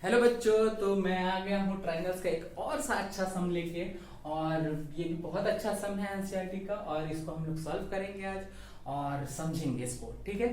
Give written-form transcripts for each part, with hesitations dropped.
Hello बच्चों, तो मैं आ गया हूँ ट्रायंगल्स का एक और सा अच्छा सम लेके। और ये भी बहुत अच्छा सम है एनसीईआरटी का, और इसको हम लोग सॉल्व करेंगे आज और समझेंगे इसको। ठीक है,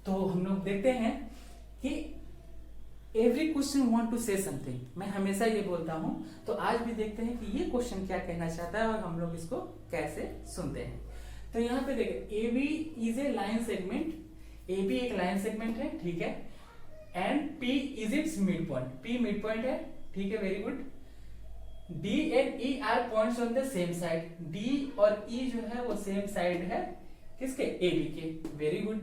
तो हम लोग देखते हैं कि every question want to say something. मैं हमेशा ये बोलता हूँ, तो आज भी देखते हैं कि ये क्वेश्चन क्या कहना चाहता है और हम लोग इसको कैसे सुनते हैं। तो यहाँ पे देखिए, A B is a line segment. A B एक लाइन सेगमेंट है, ठीक है। And P is its mid point, P mid point है, ठीक है, very good. D and E are points on the same side, D और E जो है वो सेम साइड है किसके, AB के, वेरी गुड।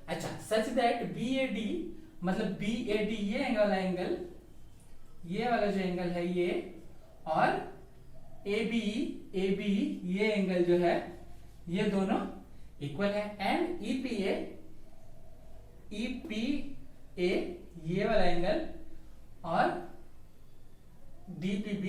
अच्छा, सच दैट BAD मतलब BAD ये एंगल वाला एंगल, ये वाला जो एंगल है ये, और AB ये एंगल जो है ये दोनों इक्वल है। एंड EPA ये वाला एंगल और DPB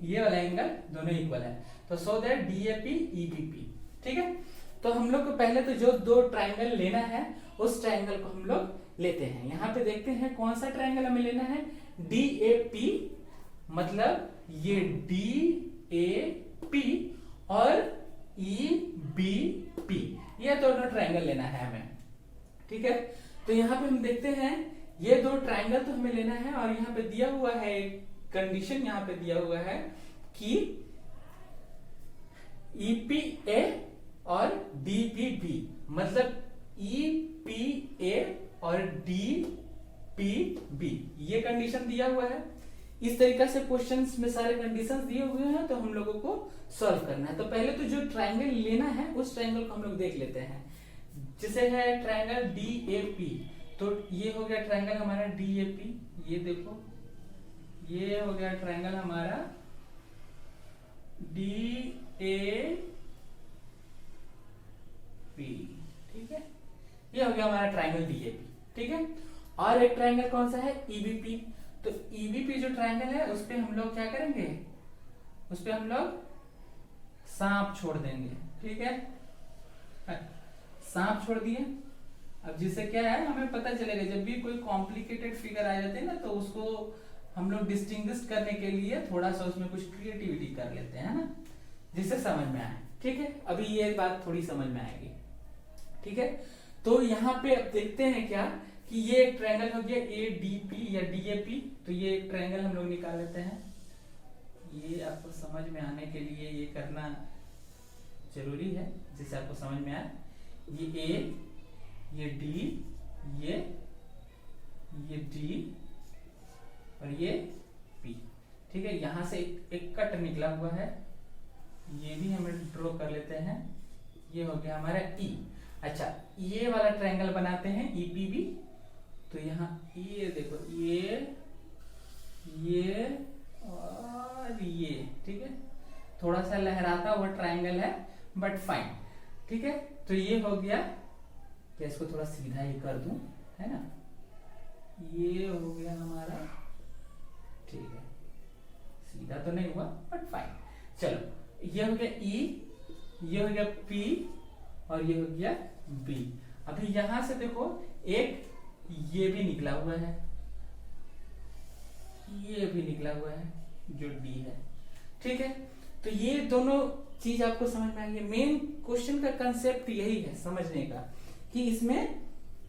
ये वाला एंगल दोनों इक्वल है। तो सो दैट DAP EBP, ठीक है। तो हम लोग को पहले तो जो दो ट्राइंगल लेना है उस ट्राइंगल को हम लोग लेते हैं। यहां पे देखते हैं कौन सा ट्राइंगल हमें लेना है, DAP मतलब ये DAP और EBP, ये दोनों ट्राइंगल लेना है हमें, ठीक है। तो यहाँ पे हम देखते हैं ये दो ट्राइंगल तो हमें लेना है, और यहाँ पे दिया हुआ है एक कंडीशन, यहाँ पे दिया हुआ है कि EPA और DPB मतलब EPA और DPB ये कंडीशन दिया हुआ है। इस तरीके से क्वेश्चंस में सारे कंडीशंस दिए हुए हैं, तो हम लोगों को सॉल्व करना है। तो पहले तो जो ट्राइंगल लेना है उस ट्राइंगल को हम लोग देख लेते हैं, जिसे है ट्राइंगल DAP। तो ये हो गया ट्राइंगल हमारा DAP, ये देखो ये हो गया ट्राइंगल हमारा DAP, ठीक है। ये हो गया हमारा ट्राइंगल DAP, ठीक है। और एक ट्राइंगल कौन सा है, EBP। तो EBP जो ट्राइंगल है उस पे हम लोग क्या करेंगे, उस पे हम लोग सांप छोड़ देंगे, ठीक है। सांप छोड़ दिए। अब जिससे क्या है, हमें पता चलेगा जब भी कोई कॉम्प्लिकेटेड फिगर आ जाते हैं ना, तो उसको हम लोग डिस्टिंग्विश करने के लिए थोड़ा सा उसमें कुछ क्रिएटिविटी कर लेते हैं ना, जिससे समझ में आए, ठीक है। अभी ये बात थोड़ी समझ में आएगी, ठीक है। तो यहाँ पे अब देखते हैं क्या कि ये एक ट्रायंगल हो गया ADP या DAP। तो ये एक ट्रायंगल हम लोग निकाल लेते हैं। ये आपको समझ में आने के लिए ये करना जरूरी है, जिससे आपको समझ में आए। ये A, ये D, ये D और ये P, ठीक है। यहां से एक कट निकला हुआ है, ये भी हमें ड्रॉ कर लेते हैं। ये हो गया हमारा E। अच्छा, ये वाला ट्रायंगल बनाते हैं EPB। तो यहाँ ये देखो, ये और ये, ठीक है। थोड़ा सा लहराता हुआ ट्रायंगल है बट फाइन, ठीक है। तो ये हो गया, तो इसको थोड़ा सीधा ही कर दूं, है ना। ये हो गया हमारा, ठीक है। सीधा तो नहीं हुआ बट फाइन। चलो, ये हो गया E, ये हो गया P और ये हो गया B। अभी यहां से देखो एक ये भी निकला हुआ है, ये भी निकला हुआ है जो D है, ठीक है। तो ये दोनों चीज आपको समझ में आएंगे। मेन क्वेश्चन का कंसेप्ट यही है समझने का कि इसमें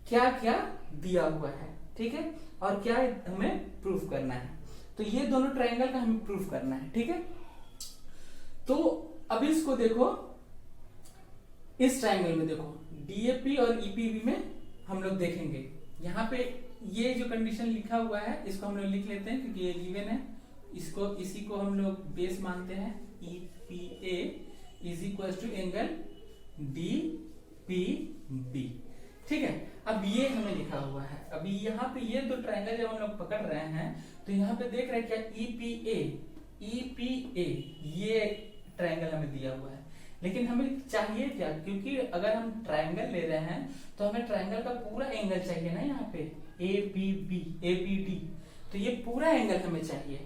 क्या क्या दिया हुआ है, ठीक है, और क्या हमें प्रूफ करना है। तो ये दोनों ट्रायंगल का हमें प्रूफ करना है, ठीक है। तो अभी इसको देखो, इस ट्रायंगल में देखो DAP और EPB में हम लोग देखेंगे। यहाँ पे ये जो कंडीशन लिखा हुआ है इसको हम लोग लिख लेते हैं क्योंकि ये गिवन है। इसी को हम लोग बेस मानते हैं। EPA is equal to angle DPB, ठीक है। अब ये हमें लिखा हुआ है। अभी यहाँ पे ये दो ट्रायंगल जब हम लोग पकड़ रहे हैं तो यहाँ पे देख रहे हैं क्या, EPA ये ट्रायंगल हमें दिया हुआ है। लेकिन हमें चाहिए क्या, क्योंकि अगर हम ट्रायंगल ले रहे हैं तो हमें ट्रायंगल का पूरा एंगल चाहिए ना, यहाँ पे APD। तो ये पूरा एंगल हमें चाहिए,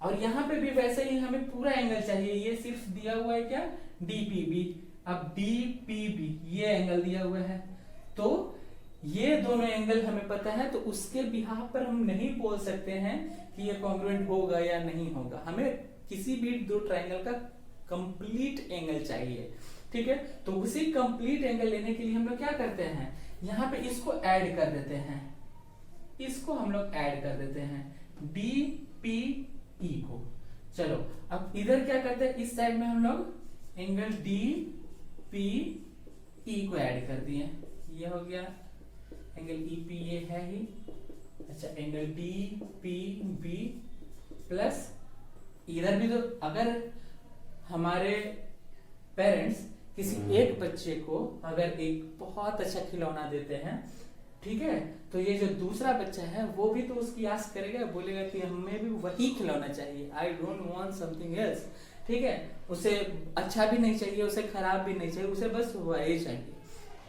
और यहाँ पे भी वैसे ही हमें पूरा एंगल चाहिए। ये सिर्फ दिया हुआ है क्या, DPB। अब DPB ये एंगल दिया हुआ है, तो ये दोनों एंगल हमें पता है, तो उसके बिहाफ पर हम नहीं बोल सकते हैं कि ये कॉन्ग्रुएंट होगा या नहीं होगा। हमें किसी भी दो ट्रायंगल का कंप्लीट एंगल चाहिए, ठीक है। तो उसी कंप्लीट एंगल लेने के लिए हम लोग क्या करते हैं, यहाँ पे इसको ऐड कर देते हैं, इसको हम लोग ऐड कर देते हैं डी पी ई को। चलो अब इधर क्या करते हैं, इस साइड में हम लोग एंगल डी पी ई को ऐड कर दिए, ये हो गया एंगल ई पी, ये है ही। अच्छा angle D P B plus इधर भी, तो अगर हमारे पेरेंट्स किसी एक बच्चे को अगर एक बहुत अच्छा खिलौना देते हैं, ठीक है, तो ये जो दूसरा बच्चा है वो भी तो उसकी आस करेगा, बोलेगा कि हमें भी वही खिलौना चाहिए, I don't want something else, ठीक है। उसे अच्छा भी नहीं चाहिए, उसे खराब भी नहीं चाहिए, उसे बस वही चाहिए,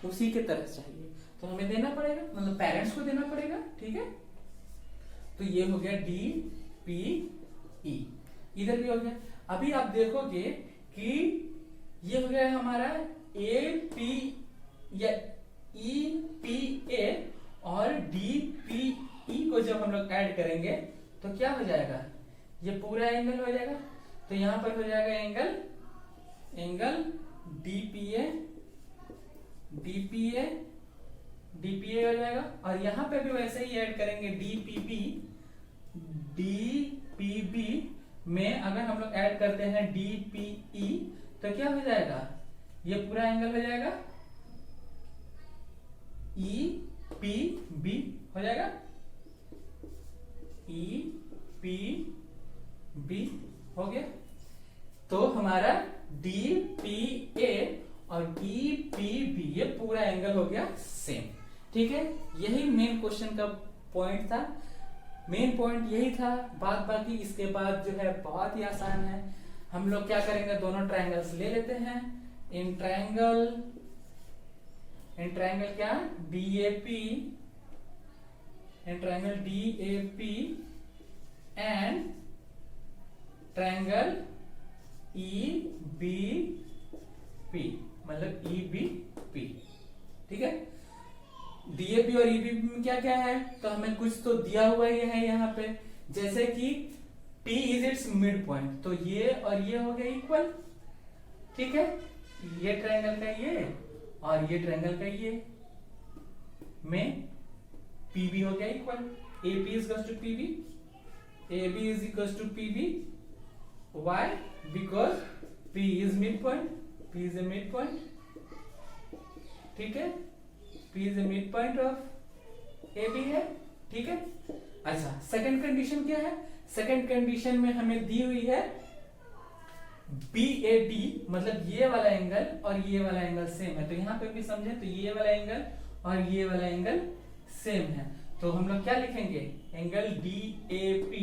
उसी के तरह चाहिए, तो हमें देना पड़ेगा, मतलब पेरेंट्स को देना पड़ेगा, ठीक है। तो ये हो गया डी पी ई, इधर भी हो गया। अभी आप देखोगे कि ये हो गया हमारा ए पी या ई पी ए और डी पी ई को जब हम लोग ऐड करेंगे तो क्या हो जाएगा, ये पूरा एंगल हो जाएगा। तो यहां पर हो जाएगा एंगल डी पी ए हो जाएगा, और यहां पे भी वैसे ही ऐड करेंगे डी पी बी में अगर हम लोग ऐड करते हैं डी पी ई तो क्या हो जाएगा, ये पूरा एंगल हो जाएगा ई पी बी हो जाएगा, ई पी बी हो गया। तो हमारा डी पी ए और डी पी बी ये पूरा एंगल हो गया सेम, ठीक है। यही मेन क्वेश्चन का पॉइंट था, मेन पॉइंट यही था। बात बाकी इसके बाद जो है बहुत ही आसान है। हम लोग क्या करेंगे, दोनों ट्रायंगल्स ले लेते हैं। इन ट्रायंगल क्या, DAP, in triangle DAP and triangle EBP, मतलब ईबीपी, ठीक है। डीएपी और ईबीपी में क्या क्या है, तो हमें कुछ तो दिया हुआ ही है यहाँ पे, जैसे कि P is its mid point, तो ये और ये हो गया इक्वल, ठीक है। ये ट्रायंगल का ये और ये ट्रायंगल का ये में PB हो गया equal, AP is equals to PB, AB is equals to PB, why? Because P is midpoint, P is a midpoint, ठीक है, P is a midpoint of AB है, ठीक है। अच्छा सेकंड कंडीशन क्या है, सेकंड कंडीशन में हमें दी हुई है BAD, मतलब ये वाला एंगल और ये वाला एंगल सेम है, तो यहाँ पे भी समझे तो ये वाला एंगल और ये वाला एंगल सेम है, तो हम लोग क्या लिखेंगे, angle DAP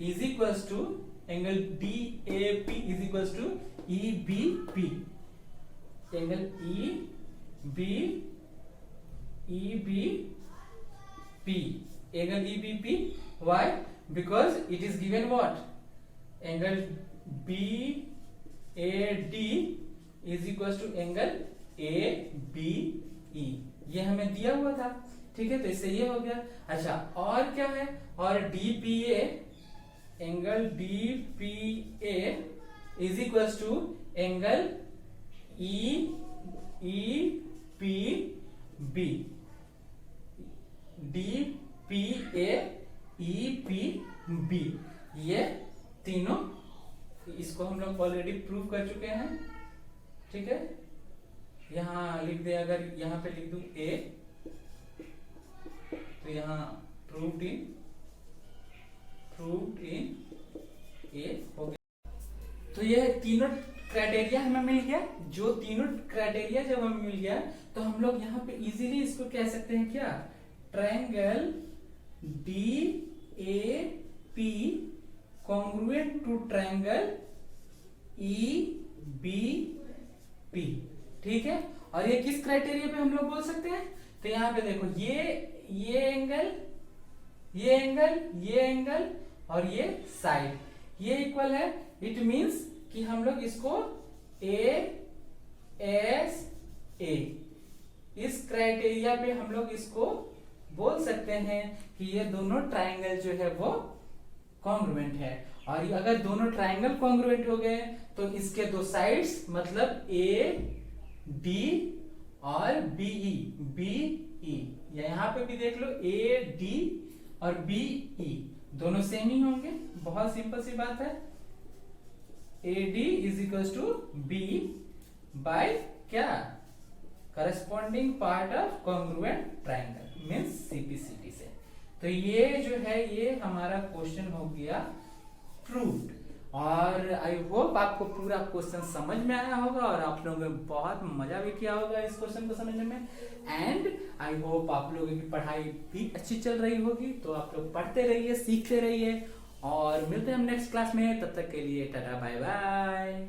is equals to angle DAP is equals to EBP, angle EBP, angle EBP, why? Because it is given what? Angle BAD is equals to angle ABE, ये हमें दिया हुआ था, ठीक है, तो इससे ये हो गया। अच्छा और क्या है, और DPA, angle DPA is equals to angle EPB, DPA EPB, ये तीनों, इसको हम लोग ऑलरेडी प्रूव कर चुके हैं, ठीक है। यहां लिख दे, अगर यहां पे लिख दूं A तो यहां प्रूव्ड इन A हो गया। तो ये तीनों क्राइटेरिया हमें मिल गया। जो तीनों क्राइटेरिया जब हमें मिल गया तो हम लोग यहाँ पे इजीली इसको कह सकते हैं क्या, triangle DAP congruent to triangle EBP, ठीक है। और ये किस क्राइटेरिया पे हम लोग बोल सकते हैं, तो यहाँ पे देखो ये एंगल और ये साइड ये इक्वल है, इट मींस कि हम लोग इसको AS ए। इस क्राइटेरिया पे हम लोग इसको बोल सकते हैं कि ये दोनों ट्राइंगल जो है वो कॉन्ग्रुएंट है। और अगर दोनों ट्राइंगल कॉन्ग्रुएंट हो गए तो इसके दो साइड्स मतलब ए डी और बीई, बीई यहाँ पे भी देख लो ए डी और बीई दोनों सेम ही होंगे। बहुत सिंपल सी बात है। A D is equal to B by क्या, corresponding part of congruent triangle means CPCT से। तो ये जो है ये हमारा क्वेश्चन हो गया प्रूव्ड। और आई होप आपको पूरा क्वेश्चन समझ में आया होगा और आप लोगों ने बहुत मजा भी किया होगा इस क्वेश्चन को समझने में। एंड आई होप आप लोगों की पढ़ाई भी अच्छी चल रही होगी। तो आप लोग पढ़ते रहिए, सीखते रहिए और मिलते हैं हम नेक्स्ट क्लास में। तब तक के लिए टाटा बाय बाय।